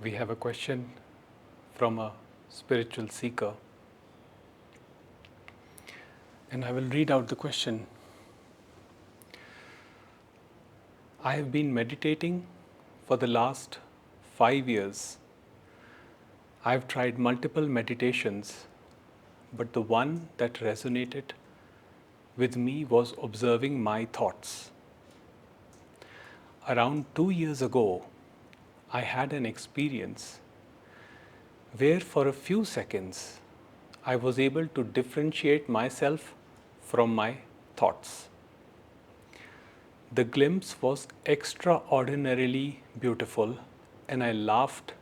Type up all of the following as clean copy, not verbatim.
We have a question from a spiritual seeker, and I will read out the question. I have been meditating for the last 5 years. I have tried multiple meditations, but the one that resonated with me was observing my thoughts. Around 2 years ago, I had an experience where for a few seconds I was able to differentiate myself from my thoughts. The glimpse was extraordinarily beautiful, and I laughed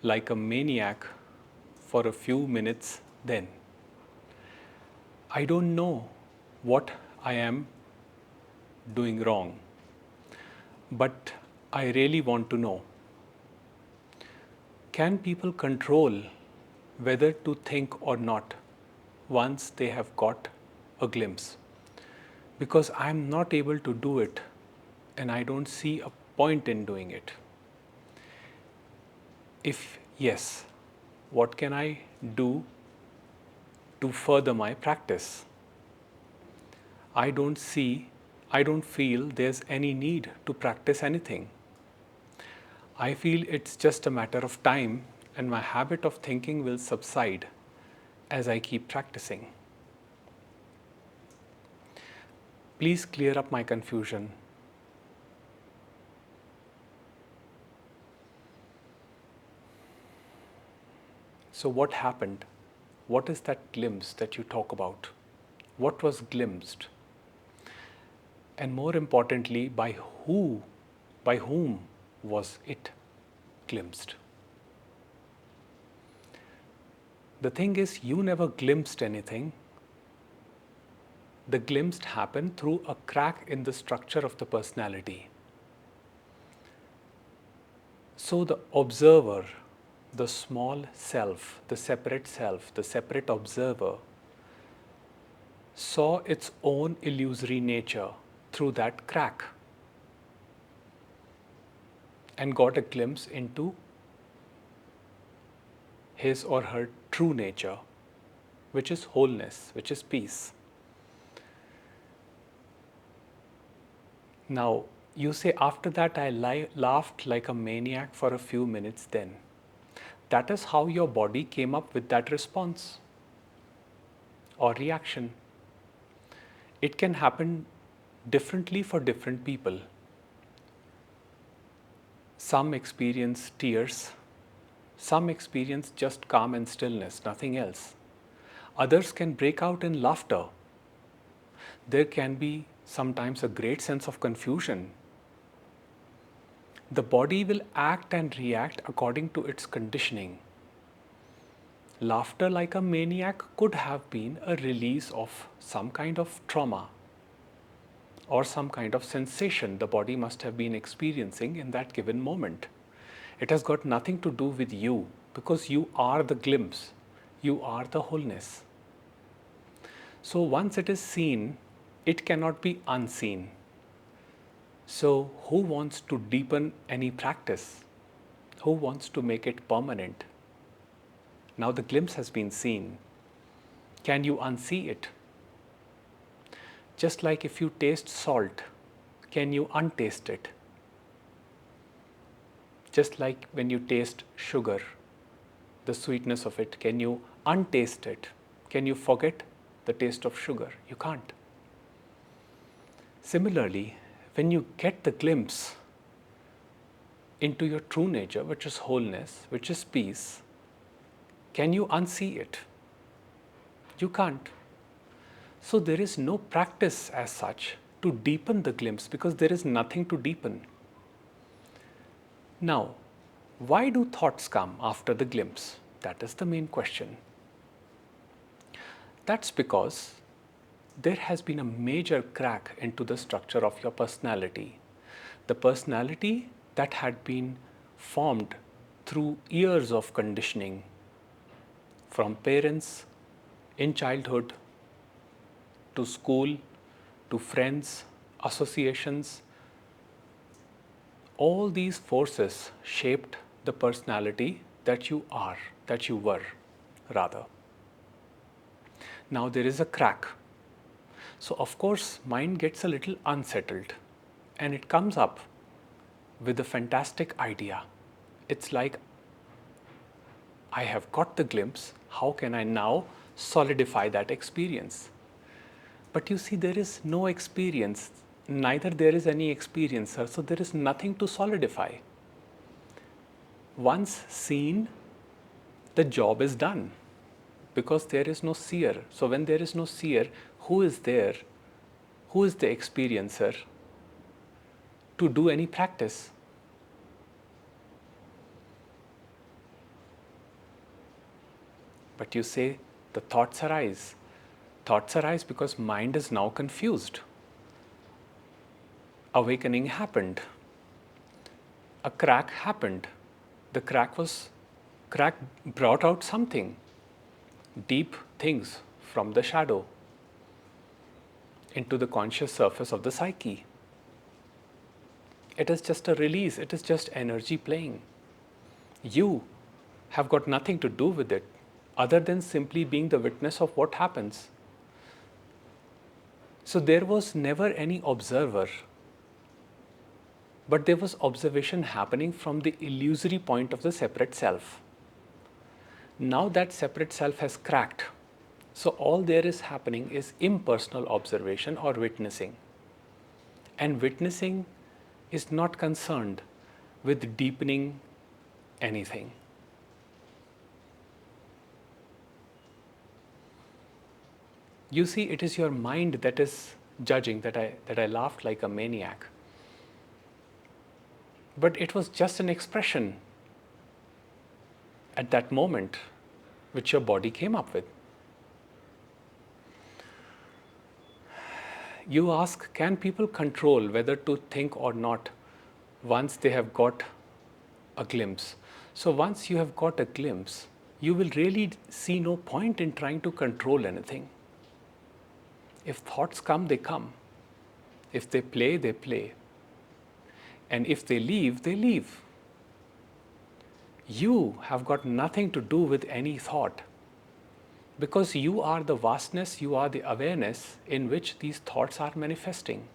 like a maniac for a few minutes then. I don't know what I am doing wrong, but I really want to know. Can people control whether to think or not once they have got a glimpse? Because I'm not able to do it, and I don't see a point in doing it. If yes, what can I do to further my practice? I don't feel there's any need to practice anything. I feel it's just a matter of time, and my habit of thinking will subside as I keep practicing. Please clear up my confusion. So, what happened? What is that glimpse that you talk about? What was glimpsed? And more importantly, by whom was it glimpsed? The thing is, you never glimpsed anything. The glimpse happened through a crack in the structure of the personality. So the observer, the small self, the separate observer, saw its own illusory nature through that crack and got a glimpse into his or her true nature, which is wholeness, which is peace. Now, you say, after that I laughed like a maniac for a few minutes then. That is how your body came up with that response or reaction. It can happen differently for different people. Some experience tears, some experience just calm and stillness, nothing else. Others can break out in laughter. There can be sometimes a great sense of confusion. The body will act and react according to its conditioning. Laughter like a maniac could have been a release of some kind of trauma or some kind of sensation the body must have been experiencing in that given moment. It has got nothing to do with you, because you are the glimpse, you are the wholeness. So once it is seen, it cannot be unseen. So who wants to deepen any practice? Who wants to make it permanent? Now the glimpse has been seen. Can you unsee it? Just like if you taste salt, can you untaste it? Just like when you taste sugar, the sweetness of it, can you untaste it? Can you forget the taste of sugar? You can't. Similarly, when you get the glimpse into your true nature, which is wholeness, which is peace, can you unsee it? You can't. So there is no practice as such to deepen the glimpse, because there is nothing to deepen. Now, why do thoughts come after the glimpse? That is the main question. That's because there has been a major crack into the structure of your personality. The personality that had been formed through years of conditioning from parents, in childhood, to school, to friends, associations. All these forces shaped the personality that you are, that you were, rather. Now there is a crack. So, of course, mind gets a little unsettled and it comes up with a fantastic idea. It's like, I have got the glimpse, how can I now solidify that experience? But you see, there is no experience, neither there is any experiencer, so there is nothing to solidify. Once seen, the job is done because there is no seer. So, when there is no seer, who is there? Who is the experiencer to do any practice? But you say the thoughts arise. Thoughts arise because mind is now confused. Awakening happened. A crack happened. The crack brought out something, deep things from the shadow into the conscious surface of the psyche. It is just a release, it is just energy playing. You have got nothing to do with it other than simply being the witness of what happens. So there was never any observer, but there was observation happening from the illusory point of the separate self. Now that separate self has cracked. So all there is happening is impersonal observation or witnessing. And witnessing is not concerned with deepening anything. You see, it is your mind that is judging that I laughed like a maniac. But it was just an expression at that moment which your body came up with. You ask, can people control whether to think or not once they have got a glimpse? So once you have got a glimpse, you will really see no point in trying to control anything. If thoughts come, they come. If they play, they play. And if they leave, they leave. You have got nothing to do with any thought. Because you are the vastness, you are the awareness in which these thoughts are manifesting.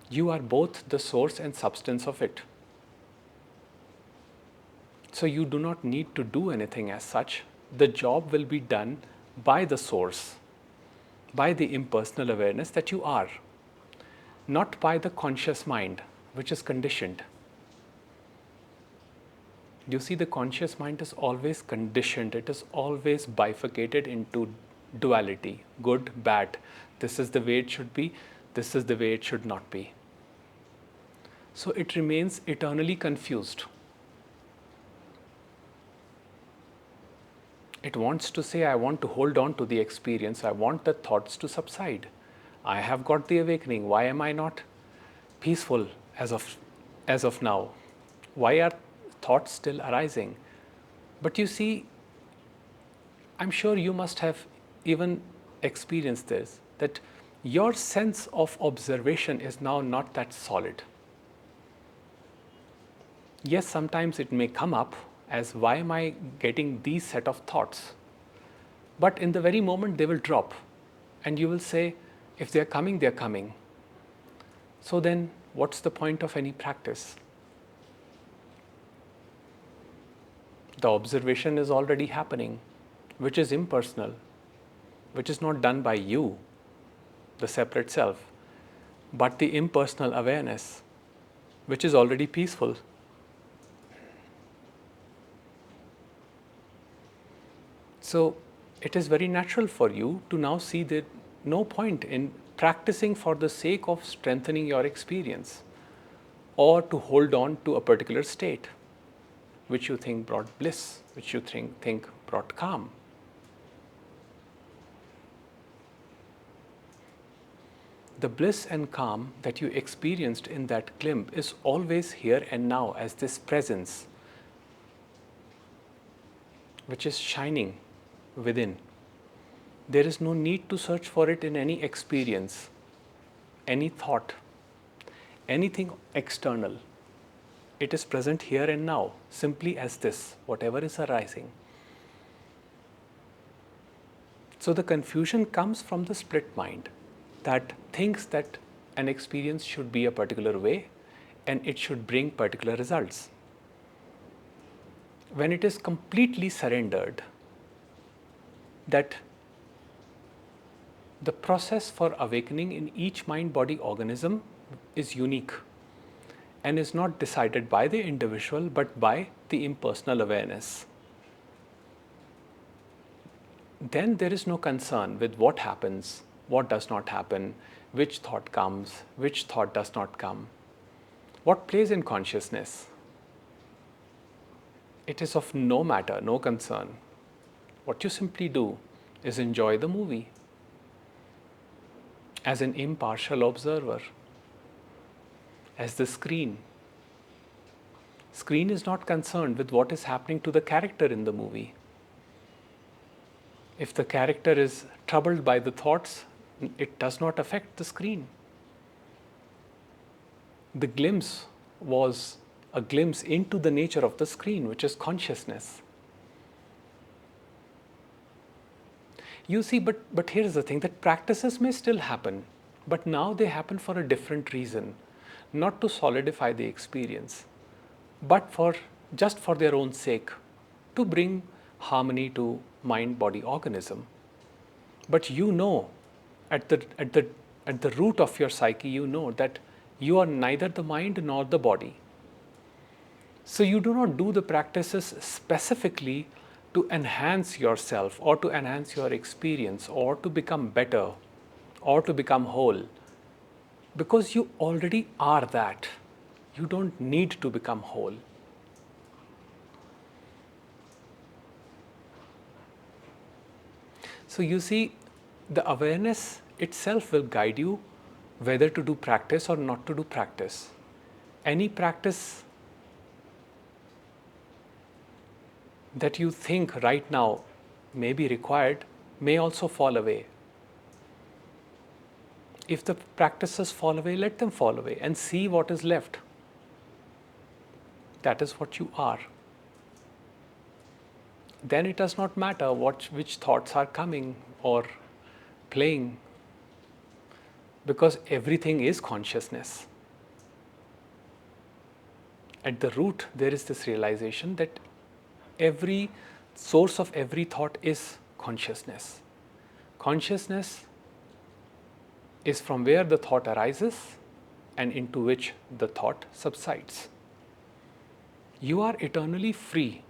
You are both the source and substance of it. So you do not need to do anything as such. The job will be done by the source, by the impersonal awareness that you are, not by the conscious mind, which is conditioned. You see, the conscious mind is always conditioned. It is always bifurcated into duality, good, bad. This is the way it should be. This is the way it should not be. So it remains eternally confused. It wants to say, I want to hold on to the experience. I want the thoughts to subside. I have got the awakening. Why am I not peaceful as of now? Why are thoughts still arising? But you see, I'm sure you must have even experienced this, that your sense of observation is now not that solid. Yes, sometimes it may come up as, why am I getting these set of thoughts? But in the very moment they will drop and you will say, if they are coming, they are coming. So then what's the point of any practice? The observation is already happening, which is impersonal, which is not done by you, the separate self, but the impersonal awareness, which is already peaceful. So it is very natural for you to now see that no point in practicing for the sake of strengthening your experience or to hold on to a particular state which you think brought bliss, which you think brought calm. The bliss and calm that you experienced in that glimpse is always here and now as this presence which is shining within. There is no need to search for it in any experience, any thought, anything external. It is present here and now, simply as this, whatever is arising. So the confusion comes from the split mind that thinks that an experience should be a particular way and it should bring particular results. When it is completely surrendered, that the process for awakening in each mind-body organism is unique and is not decided by the individual but by the impersonal awareness. Then there is no concern with what happens, what does not happen, which thought comes, which thought does not come. What plays in consciousness? It is of no matter, no concern. What you simply do is enjoy the movie as an impartial observer, as the screen. Screen is not concerned with what is happening to the character in the movie. If the character is troubled by the thoughts, it does not affect the screen. The glimpse was a glimpse into the nature of the screen, which is consciousness. You see, but here's the thing, that practices may still happen, but now they happen for a different reason, not to solidify the experience, but just for their own sake, to bring harmony to mind-body organism. But you know, at the root of your psyche, you know that you are neither the mind nor the body. So you do not do the practices specifically to enhance yourself or to enhance your experience or to become better or to become whole, because you already are that. You don't need to become whole. So you see, the awareness itself will guide you whether to do practice or not to do practice. Any practice that you think right now may be required may also fall away. If the practices fall away, let them fall away and see what is left. That is what you are. Then it does not matter which thoughts are coming or playing, because everything is consciousness. At the root, there is this realization that every source of every thought is consciousness. Consciousness is from where the thought arises and into which the thought subsides. You are eternally free.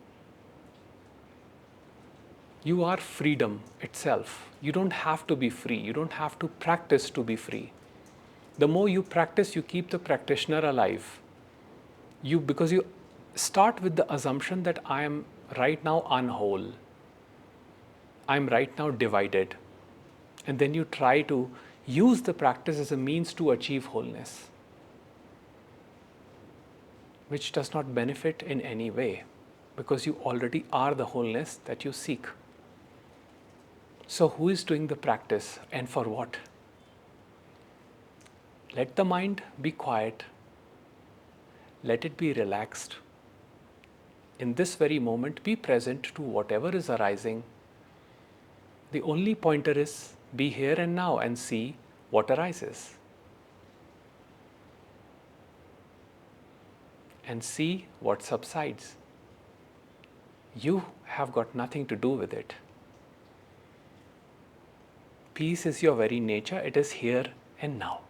You are freedom itself. You don't have to be free. You don't have to practice to be free. The more you practice, you keep the practitioner alive. Because you start with the assumption that I am right now unwhole. I am right now divided. And then you try to use the practice as a means to achieve wholeness, which does not benefit in any way, because you already are the wholeness that you seek. So who is doing the practice and for what? Let the mind be quiet. Let it be relaxed. In this very moment, be present to whatever is arising. The only pointer is be here and now and see what arises. And see what subsides. You have got nothing to do with it. Peace is your very nature. It is here and now.